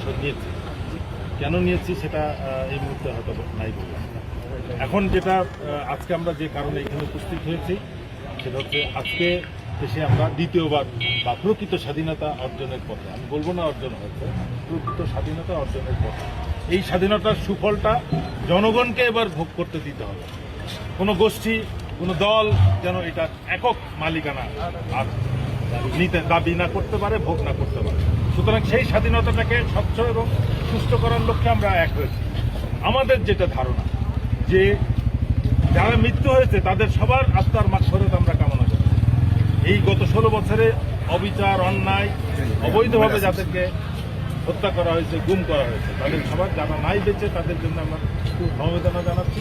আমরা নিয়েছি। কেন নিয়েছি সেটা এই মুহূর্তে হয়তো নাই বললাম। এখন যেটা আজকে আমরা যে কারণে এখানে উপস্থিত হয়েছি সেটা হচ্ছে আজকে দেশে আমরা দ্বিতীয়বার বা প্রকৃত স্বাধীনতা অর্জনের পথে, আমি বলবো না অর্জন হয়েছে, প্রকৃত স্বাধীনতা অর্জনের পথে। এই স্বাধীনতার সুফলটা জনগণকে এবার ভোগ করতে দিতে হবে। কোনো গোষ্ঠী, কোনো দল যেন এটা একক মালিকানা আর নিতে দাবি না করতে পারে, ভোগ না করতে পারে। সুতরাং সেই স্বাধীনতাটাকে স্বচ্ছ এবং সুষ্ঠু করার লক্ষ্যে আমরা এক হয়েছি। আমাদের যেটা ধারণা যে যারা মৃত্যু হয়েছে তাদের সবার আত্মার মাগফিরাত আমরা কামনা করি। এই গত 16 বছরে অবিচার, অন্যায়, অবৈধভাবে যাদেরকে হত্যা করা হয়েছে, গুম করা হয়েছে, তাদের সবার যারা নাই বেঁচে তাদের জন্য আমরা সমবেদনা জানাচ্ছি।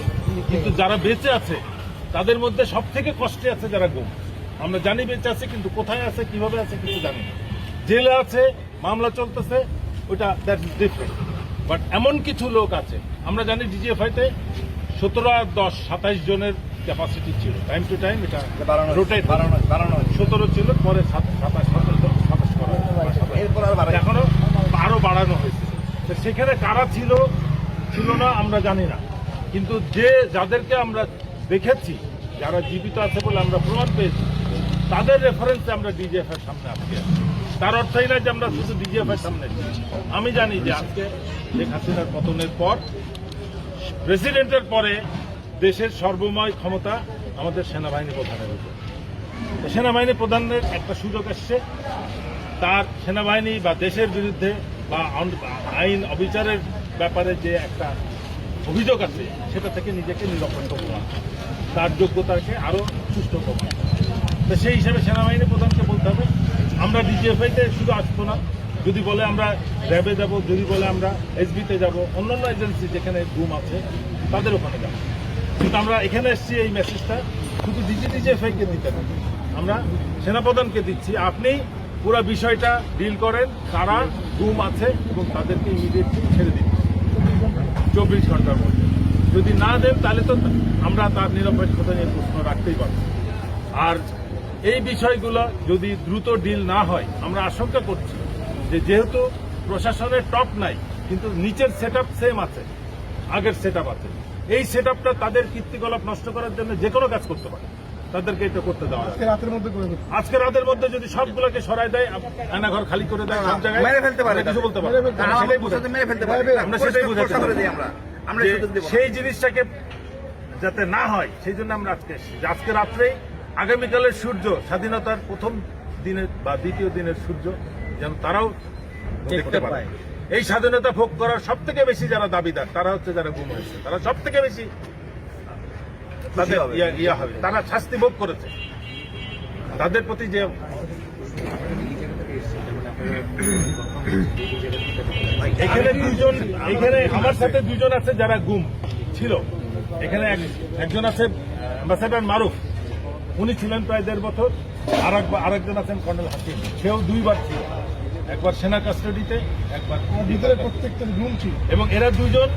কিন্তু যারা বেঁচে আছে তাদের মধ্যে সব থেকে কষ্টে আছে যারা গুম। আমরা জানি বেঁচে আছে, কিন্তু কোথায় আছে, কিভাবে আছে কিছু জানি না। জেলে আছে, মামলা চলতেছে, ওটা দ্যাট ইজ ডিফারেন্ট। বাট এমন কিছু লোক আছে, আমরা জানি ডিজিএফআইতে 17 আর 10 27 জনের ক্যাপাসিটি ছিল। টাইম টু টাইম এটা রোটেট বাড়ানো 17 ছিল, পরে 27 করা হয়েছে, এখনো আরো বাড়ানো হয়েছে। তো সেখানে কারা ছিল না আমরা জানি না, কিন্তু যাদেরকে আমরা দেখেছি, যারা জীবিত আছে বলে আমরা প্রমাণ পেয়েছি, তাদের রেফারেন্সে আমরা ডিজিএফআই সামনে আজকে। তার অর্থই না যে আমরা শুধু ডিজিএফআই সামনে। আমি জানি যে আজকে শেখ হাসিনার পতনের পর, প্রেসিডেন্টের পরে দেশের সর্বময় ক্ষমতা আমাদের সেনাবাহিনী প্রধানের উপর। সেনাবাহিনী প্রধানের একটা সুযোগ আসছে, তার সেনাবাহিনী বা দেশের বিরুদ্ধে বা আইন অবিচারের ব্যাপারে যে একটা অভিযোগ আছে সেটা থেকে নিজেকে নিরপেক্ষ প্রমাণ, তার যোগ্যতাকে আরো সুষ্ঠু প্রমাণ। তো সেই হিসাবে সেনাবাহিনী প্রধানকে বলতে হবে আমরা ডিজিএফআইতে শুধু আসবো না, যদি বলে আমরা র্যাবে যাব, যদি বলে আমরা এসবিতে যাব, অন্যান্য এজেন্সি যেখানে গুম আছে তাদের ওখানে যাব। কিন্তু আমরা এখানে এসেছি এই মেসেজটা শুধু ডিজিএফআইকে দিতে হবে, আমরা সেনাপ্রধানকে দিচ্ছি। আপনি পুরো বিষয়টা ডিল করেন, কারা গুম আছে এবং তাদেরকে ইমিডিয়েটলি ছেড়ে দিন 24 ঘন্টার মধ্যে। যদি না দেন তাহলে তো আমরা তার নিরপেক্ষতা নিয়ে প্রশ্ন রাখতেই পারব। আর এই বিষয়গুলো যদি দ্রুত ডিল না হয়, আমরা আশঙ্কা করছি যে যেহেতু প্রশাসনের টপ নাই কিন্তু নিচের সেটআপ সেম আছে, আগের সেটআপ আছে, এই সেটআপটা তাদের কীর্তিকলাপ নষ্ট করার জন্য যে কোনো কাজ করতে পারে, তাদেরকে এটা করতে দেওয়া আজকে রাতের মধ্যে যদি সবগুলোকে সরাই দেয়, আয়নাঘর খালি করে দেয়, সব জায়গায় মেরে ফেলতে পারে, কিছু বলতে পারে, আমরা সেটাই বুঝাতে পারি। সেই জিনিসটাকে যাতে না হয় সেই জন্য আমরা আজকে এসেছি। আজকে রাত্রেই আগামীকালের সূর্য, স্বাধীনতার প্রথম দিনের বা দ্বিতীয় দিনের সূর্য যেন তারাও দেখতে পারে। এই স্বাধীনতা ভোগ করার সব থেকে বেশি যারা দাবিদার তারা হচ্ছে যারা গুম হয়েছে, তারা সব থেকে বেশি তাদের ইয়া হবে, তারা শাস্তি ভোগ করেছে। তাদের প্রতি যে এখানে আমার সাথে দুজন আছে যারা গুম ছিল। এখানে একজন আছে অ্যাম্বাসেডর মারুফ, উনি ছিলেন প্রায় 1.5 বছর। আরেকজন আছেন কর্নেল হাসিম, সেও 2 বার ছিল, একবার সেনা কাস্টডিতে, একবার ভিতরে প্রত্যেকটা গুম ছিল। এবং এরা দুজন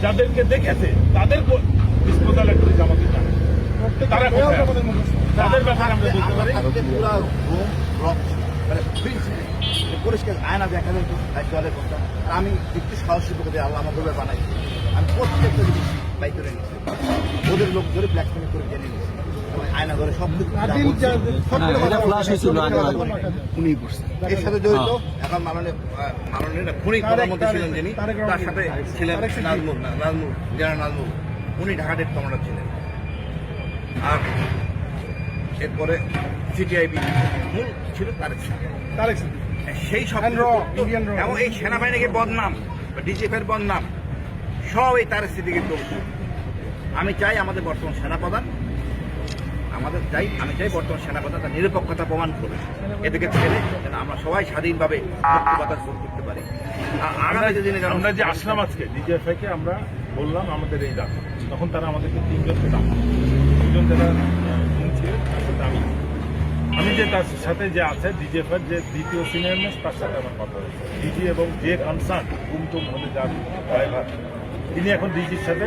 যাদেরকে দেখেছে তাদের ডিসপোজাল একটা জামাতে জানে, তারা তাদের ব্যাপারে আমরা বলতে পারি পরিষ্কার আয়না দেখা যায় জলে করতাম। আর আমি একটু সাহসী পক্ষে আল্লাহ আমার গর্বে বানাই, আমি প্রত্যেকটা জিনিস বাই করে নিচ্ছি, ওদের লোক ধরে ব্ল্যাকমেল করে জেনে নিচ্ছি। আয়না ঘরে সব উনি করছেন এর সাথে জড়িত। এখন মাননীয় খুনি প্রধানমন্ত্রী ছিলেন যিনি, তার সাথে ছিলেন নাজমুল, জেনারেল নাজমুল, উনি ঢাকা ডেট কমান্ডার ছিলেন। আর এরপরে সিটিআইবি মূল ছিল তারেক, সেই সব এবং এই সেনাবাহিনীকে বদনাম, ডিজিএফের বদনাম সব এই তারেক সিদ্দিকীর চলছে। আমি চাই আমাদের বর্তমান সেনাপ্রধান, আমি চাই বর্তমান সেনাপ্রধান তার নিরপেক্ষতা প্রমাণ করবে, এদিকে ছেড়ে যেন আমরা সবাই স্বাধীনভাবে বাতাস ভোট করতে পারি। আমরা যে আসলাম আজকে ডিজিএফআইকে আমরা বললাম আমাদের এই ডাক, তখন তারা আমাদেরকে 3 জনকে ডাক, 2 জন যারা ছিলেন আমি যে তার সাথে যে আছে ডিজিএফআই যে দ্বিতীয় সিনিয়র মোস্ট, তার সাথে আমার কথা হয়েছে। ডিজি এবং যে কনসার্ন গুমটুম হলে যার ড্রাইভার, তিনি এখন ডিজির সাথে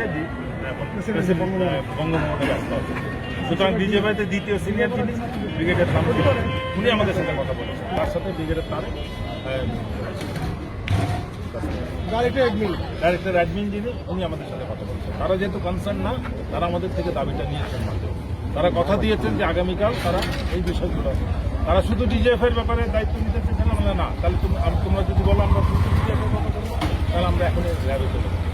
বঙ্গভবনে ব্যস্ত আছেন। সুতরাং ডিজিএফআইতে দ্বিতীয় সিনিয়র যিনি ব্রিগেডিয়ার তারেক, উনি আমাদের সাথে কথা বলেছেন, তার সাথে ব্রিগেডিয়ার তারেক কাছ থেকে। ডাইরেক্টর অ্যাডমিন যিনি উনি আমাদের সাথে কথা বলছেন। তারা যেহেতু কনসার্ন না, তারা আমাদের থেকে দাবিটা নিয়েছেন মাত্র। তারা কথা দিয়েছেন যে আগামীকাল তারা এই বিষয়গুলো, তারা শুধু ডিজিএফ এর ব্যাপারে দায়িত্ব নিতে চেয়েছেন। আমরা না, তাহলে তোমরা যদি বলো আমরা শুধু ডিজিএফ এর কথা বলবো, তাহলে আমরা এখন র্যাবে চলে যাবো।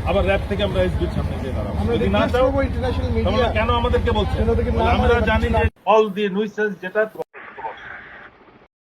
আবার র্যাব থেকে আমরা এসবির সামনে গিয়ে দাঁড়াবো। যদি না চাও ইন্টারন্যাশনাল তাহলে মিডিয়া কেন আমাদেরকে বলছেন? কেন ওদেরকে না আমরা বলে জানি যে অল দি নুইসেন্স যেটা